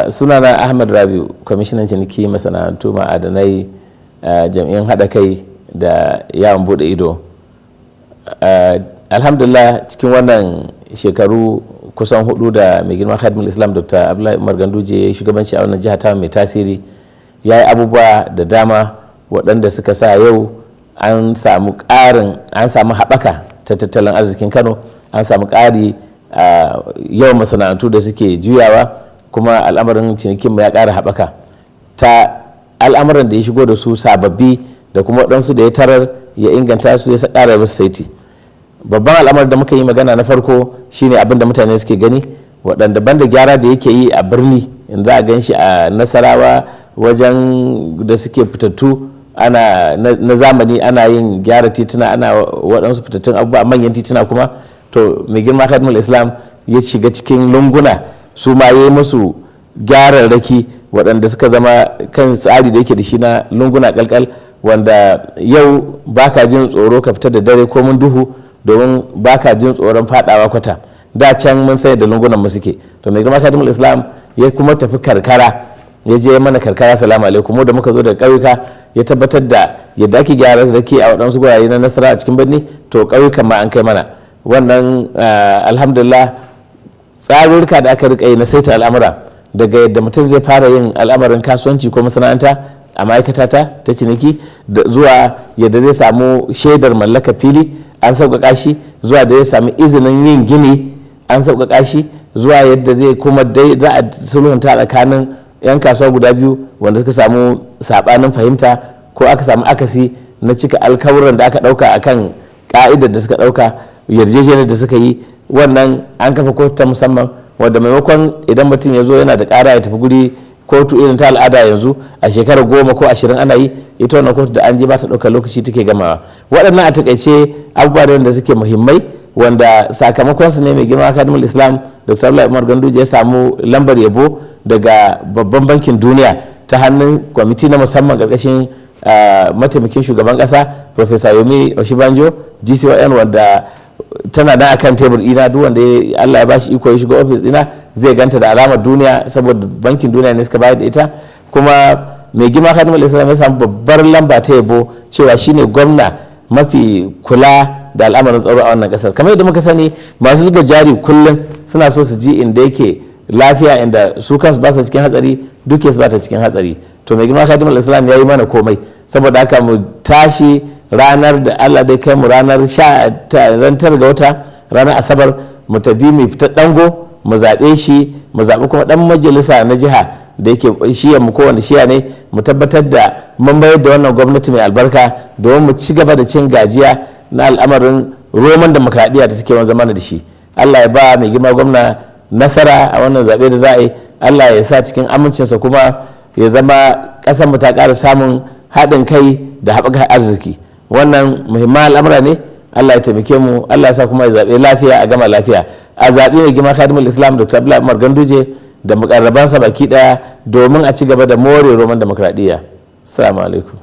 Sunana Ahmad Rabiu, kwamishinan ciniki masana'antu ma'adanai jam'iyyar haɗa kai da yawon bude ido. Alhamdulillah, cikin wannan shekaru kusan 4 da mai girma Khadimul Islam Dr. Abdullahi Umar Ganduje ya shugabanci a wannan jiha ta mai tasiri, ya yi abubuwa da dama waɗanda suka sa yau an samu haɓaka ta tattalin arzikin Kano, an samu ƙari yawan masana'antu da suke juyawa, kuma al'amarin cinikin ya ƙara haɓaka ta al'amuran da ya shigo da su sababbi da kuma waɗansu da ya tarar ya inganta su ya ƙara musu saiti. Babban al'amarin da muka yi magana na farko shine abin da mutane suke gani, waɗanda banda gyara da yake yi a birni, in za a gan shi a Nasarawa wajen da suke fitattu na zamani, ana yin gyara tituna, ana waɗansu fitattun abubuwa manyan tituna kuma. To mai girma Khadimul Islam ya shiga cikin lunguna, su ma ya yi musu gyararraki waɗanda suka zama kan tsari da yake da shi na lunguna kalkal, wanda yau baka jin tsoro ka fita da dare ko mun duhu, domin baka jin tsoron fadawa kwata. Da can mun sai da lungunan mu suke. To mai girma Khadimul Islam ya kuma tafi karkara, ya je mana karkara, salamu alaikum, mu da muka zo daga ƙauyuka, ya tabbatar da yadda ake gyararraki a waɗansu gurare na Nasara a cikin birni, to ƙauyukan ma an kai mana wannan. Alhamdulillah, tsarurruka da aka rika yi na saita al'amura, daga yadda mutum zai fara yin al'amarin kasuwanci ko masana'anta a ma'aikata ta ciniki, zuwa yadda zai samu shaidar mallaka fili an sauƙaƙa shi, zuwa da zai samu izinin yin gini an sauƙaƙa shi, zuwa yadda zai kuma za a sulhunta tsakanin 'yan kasuwa guda biyu wanda suka samu saɓanin fahimta ko aka samu akasi na cika alkawuran da aka ɗauka akan ka'idar da suka ɗauka, yarjejeniyar da suka yi. Wannan an kafa kotu ta musamman, wadda maimakon idan mutum ya zo yana da ƙara ya tafi guri kotu irin ta al'ada yanzu a shekarar 10 ko 20 ana yi, ita wannan kotu da an je ba ta ɗaukar lokaci take gamawa. Waɗannan a takaice abubuwa da suke muhimmai, wanda sakamakon su ne mai girma Khadimul Islam Dr. Abdullahi Umar Ganduje ya samu lambar yabo daga babban bankin duniya ta hannun kwamiti na musamman ƙarƙashin mataimakin shugaban ƙasa Professor Yomi Oshibanjo GCON, wanda tana da akan tebur ina, duk wanda Allah ya bashi iko ya shiga ofis ina zai ganta da alamar duniya, saboda bankin duniya ne suka bayar da ita. Kuma mai girma Khadimul Islam ya samu babbar lamba ta yabo cewa shine gwamna mafi kula da al'amarin tsaro a wannan kasar. Kamar yadda muka sani, masu zuba jari kullum suna so su ji inda yake lafiya, inda su kansu ba su cikin hatsari, duke su ba ta cikin hatsari. To mai girma Khadimul Islam ya yi mana komai, saboda haka mu tashi ranar da Allah dai kai mu ranar 9 ga wata, ranar Asabar, mu tafi mu fita dango mu zaɓe shi, mu zaɓi kuma ɗan majalisa na jiha da yake shiya mu, kowane shiya ne, mu tabbatar da mun bayar da wannan gwamnati mai albarka domin mu ci gaba da cin gajiya na al'amarin roman demokradiyya da take wani zamana da shi. Allah ya ba mai girma gwamna nasara a wannan zaɓe da za a yi. Allah ya sa cikin amincinsa kuma ya zama ƙasar mu ta ƙara samun haɗin kai da haɓaka arziki. Wannan muhimman al'amura ne. Allah ya taimake mu, Allah ya sa kuma ya zaɓe lafiya a gama lafiya. A zaɓe mai girma Khadimul Islam Dr. Abdullahi Umar Ganduje da mukarrabansa baki ɗaya, domin a ci gaba da more roman demokradiyya. Assalamu alaikum.